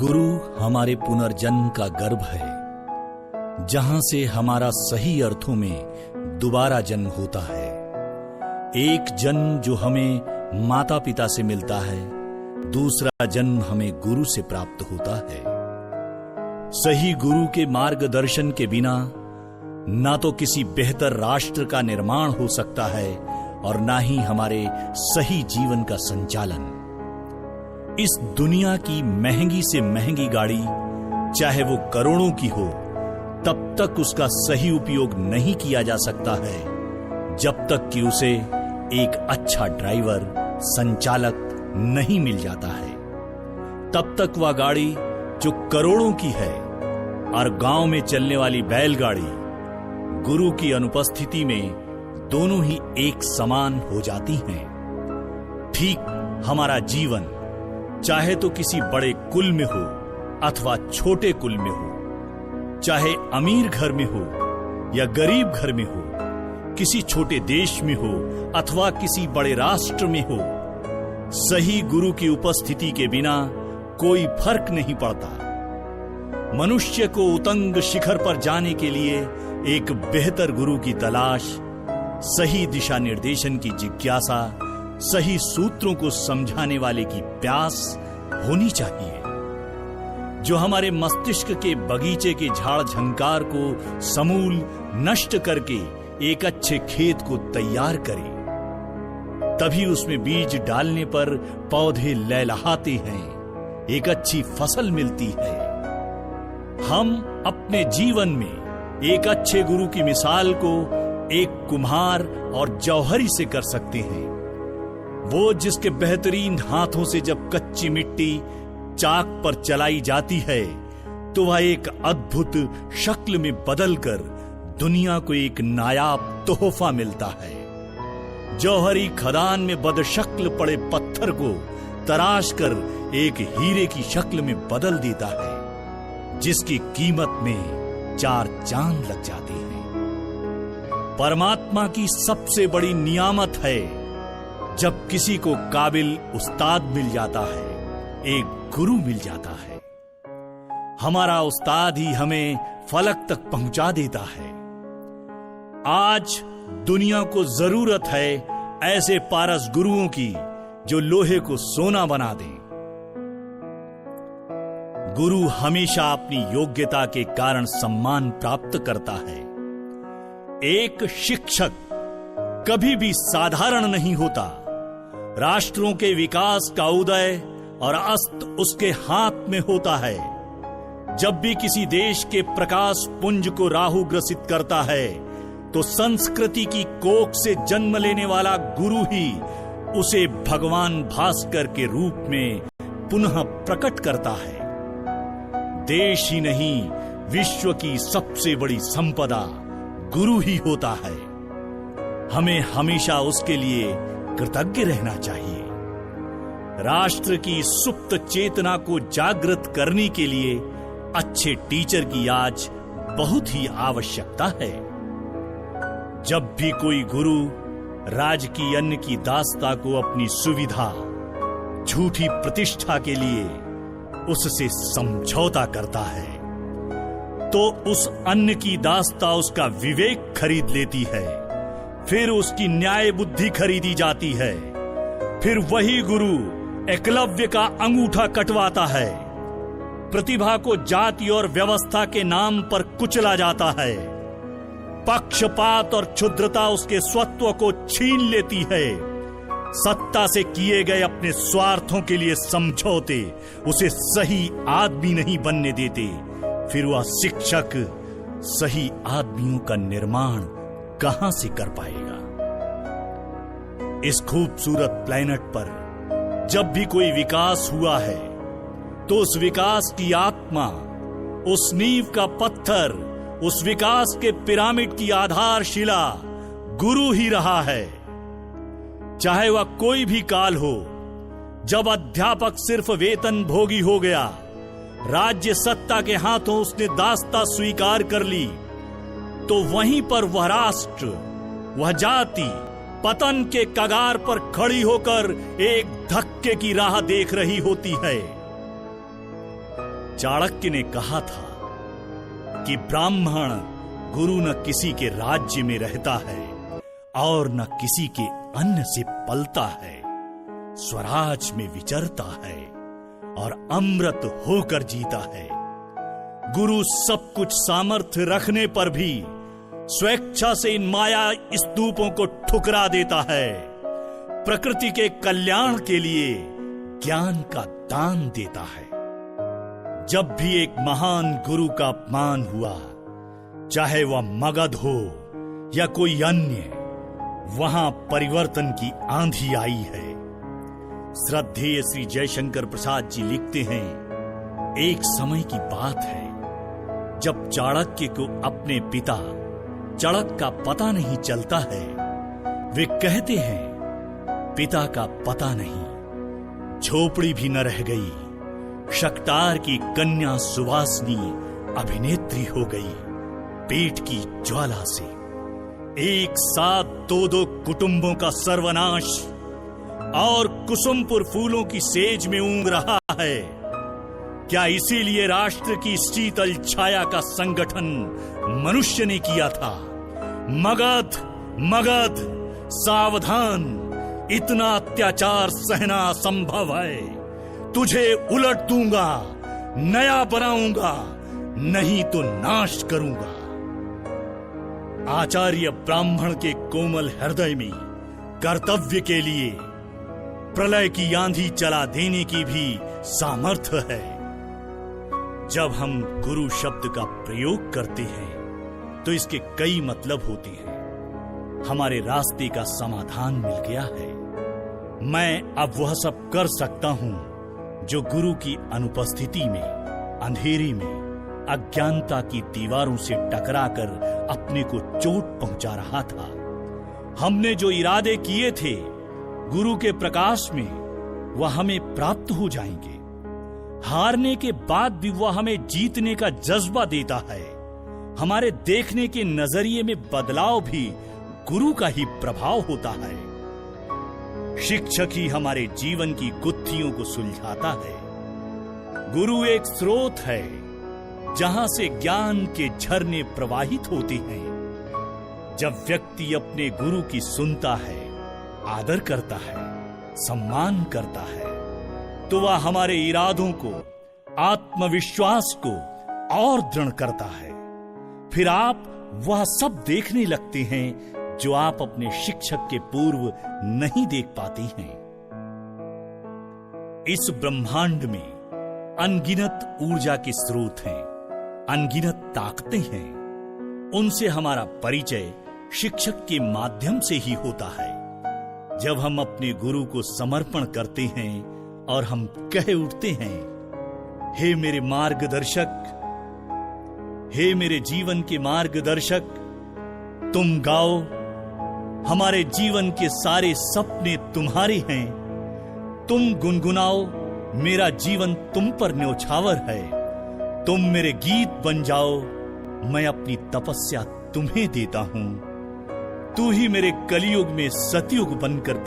गुरु हमारे पुनर्जन्म का गर्भ है, जहां से हमारा सही अर्थों में दोबारा जन्म होता है। एक जन्म जो हमें माता पिता से मिलता है, दूसरा जन्म हमें गुरु से प्राप्त होता है। सही गुरु के मार्गदर्शन के बिना ना तो किसी बेहतर राष्ट्र का निर्माण हो सकता है और ना ही हमारे सही जीवन का संचालन। इस दुनिया की महंगी से महंगी गाड़ी, चाहे वो करोड़ों की हो, तब तक उसका सही उपयोग नहीं किया जा सकता है जब तक कि उसे एक अच्छा ड्राइवर, संचालक नहीं मिल जाता है। तब तक वह गाड़ी जो करोड़ों की है और गांव में चलने वाली बैलगाड़ी, गुरु की अनुपस्थिति में दोनों ही एक समान हो जाती हैं। ठीक हमारा जीवन चाहे तो किसी बड़े कुल में हो अथवा छोटे कुल में हो, चाहे अमीर घर में हो या गरीब घर में हो, किसी छोटे देश में हो अथवा किसी बड़े राष्ट्र में हो, सही गुरु की उपस्थिति के बिना कोई फर्क नहीं पड़ता। मनुष्य को उतंग शिखर पर जाने के लिए एक बेहतर गुरु की तलाश, सही दिशा निर्देशन की जिज्ञासा, सही सूत्रों को समझाने वाले की प्यास होनी चाहिए, जो हमारे मस्तिष्क के बगीचे के झाड़ झंकार को समूल नष्ट करके एक अच्छे खेत को तैयार करे। तभी उसमें बीज डालने पर पौधे लहलहाते हैं, एक अच्छी फसल मिलती है। हम अपने जीवन में एक अच्छे गुरु की मिसाल को एक कुम्हार और जौहरी से कर सकते हैं। वो जिसके बेहतरीन हाथों से जब कच्ची मिट्टी चाक पर चलाई जाती है तो वह एक अद्भुत शक्ल में बदलकर दुनिया को एक नायाब तोहफा मिलता है। जौहरी खदान में बदशक्ल पड़े पत्थर को तराश कर एक हीरे की शक्ल में बदल देता है, जिसकी कीमत में 4 चांद लग जाते हैं। परमात्मा की सबसे बड़ी नियामत है जब किसी को काबिल उस्ताद मिल जाता है, एक गुरु मिल जाता है। हमारा उस्ताद ही हमें फलक तक पहुंचा देता है। आज दुनिया को जरूरत है ऐसे पारस गुरुओं की जो लोहे को सोना बना दें। गुरु हमेशा अपनी योग्यता के कारण सम्मान प्राप्त करता है। एक शिक्षक कभी भी साधारण नहीं होता। राष्ट्रों के विकास का उदय और अस्त उसके हाथ में होता है। जब भी किसी देश के प्रकाश पुंज को राहु ग्रसित करता है तो संस्कृति की कोख से जन्म लेने वाला गुरु ही उसे भगवान भास्कर के रूप में पुनः प्रकट करता है। देश ही नहीं, विश्व की सबसे बड़ी संपदा गुरु ही होता है। हमें हमेशा उसके लिए कृतज्ञ रहना चाहिए। राष्ट्र की सुप्त चेतना को जागृत करने के लिए अच्छे टीचर की आज बहुत ही आवश्यकता है। जब भी कोई गुरु राजकीय अन्न की दास्ता को अपनी सुविधा, झूठी प्रतिष्ठा के लिए उससे समझौता करता है, तो उस अन्न की दास्ता उसका विवेक खरीद लेती है, फिर उसकी न्याय बुद्धि खरीदी जाती है। फिर वही गुरु एकलव्य का अंगूठा कटवाता है। प्रतिभा को जाति और व्यवस्था के नाम पर कुचला जाता है। पक्षपात और क्षुद्रता उसके स्वत्व को छीन लेती है। सत्ता से किए गए अपने स्वार्थों के लिए समझौते उसे सही आदमी नहीं बनने देते। फिर वह शिक्षक सही आदमियों का निर्माण कहां से कर पाएगा? इस खूबसूरत प्लेनेट पर जब भी कोई विकास हुआ है तो उस विकास की आत्मा, उस नींव का पत्थर, उस विकास के पिरामिड की आधारशिला गुरु ही रहा है। चाहे वह कोई भी काल हो, जब अध्यापक सिर्फ वेतन भोगी हो गया, राज्य सत्ता के हाथों उसने दास्ता स्वीकार कर ली, तो वहीं पर वह राष्ट्र, वह जाति पतन के कगार पर खड़ी होकर एक धक्के की राह देख रही होती है। चाणक्य ने कहा था कि ब्राह्मण गुरु न किसी के राज्य में रहता है और न किसी के अन्न से पलता है, स्वराज में विचरता है और अमृत होकर जीता है। गुरु सब कुछ सामर्थ्य रखने पर भी स्वेच्छा से इन माया स्तूपों को ठुकरा देता है, प्रकृति के कल्याण के लिए ज्ञान का दान देता है। जब भी एक महान गुरु का अपमान हुआ, चाहे वह मगध हो या कोई अन्य, वहां परिवर्तन की आंधी आई है। श्रद्धेय श्री जयशंकर प्रसाद जी लिखते हैं, एक समय की बात है जब चाणक्य को अपने पिता चड़क का पता नहीं चलता है। वे कहते हैं, पिता का पता नहीं, झोपड़ी भी न रह गई, शक्तार की कन्या सुवासनी अभिनेत्री हो गई पेट की ज्वाला से। एक साथ दो कुटुंबों का सर्वनाश और कुसुमपुर फूलों की सेज में ऊँग रहा है। क्या इसीलिए राष्ट्र की शीतल छाया का संगठन मनुष्य ने किया था? मगध मगध सावधान, इतना अत्याचार सहना असंभव है। तुझे उलट दूंगा, नया बनाऊंगा, नहीं तो नाश करूंगा। आचार्य ब्राह्मण के कोमल हृदय में कर्तव्य के लिए प्रलय की आंधी चला देने की भी सामर्थ्य है। जब हम गुरु शब्द का प्रयोग करते हैं तो इसके कई मतलब होते हैं। हमारे रास्ते का समाधान मिल गया है। मैं अब वह सब कर सकता हूं जो गुरु की अनुपस्थिति में, अंधेरे में, अज्ञानता की दीवारों से टकराकर अपने को चोट पहुंचा रहा था। हमने जो इरादे किए थे गुरु के प्रकाश में, वह हमें प्राप्त हो जाएंगे। हारने के बाद भी वह हमें जीतने का जज्बा देता है। हमारे देखने के नजरिए में बदलाव भी गुरु का ही प्रभाव होता है। शिक्षक ही हमारे जीवन की गुत्थियों को सुलझाता है। गुरु एक स्रोत है जहां से ज्ञान के झरने प्रवाहित होते हैं। जब व्यक्ति अपने गुरु की सुनता है, आदर करता है, सम्मान करता है, तो वह हमारे इरादों को, आत्मविश्वास को और दृढ़ करता है। फिर आप वह सब देखने लगते हैं जो आप अपने शिक्षक के पूर्व नहीं देख पाते हैं। इस ब्रह्मांड में अनगिनत ऊर्जा के स्रोत हैं, अनगिनत ताकतें हैं। उनसे हमारा परिचय शिक्षक के माध्यम से ही होता है। जब हम अपने गुरु को समर्पण करते हैं और हम कह उठते हैं, हे मेरे मार्गदर्शक, हे मेरे जीवन के मार्गदर्शक, तुम गाओ, हमारे जीवन के सारे सपने तुम्हारे हैं। तुम गुनगुनाओ, मेरा जीवन तुम पर न्योछावर है। तुम मेरे गीत बन जाओ, मैं अपनी तपस्या तुम्हें देता हूं। तू ही मेरे कलियुग में सतयुग बनकर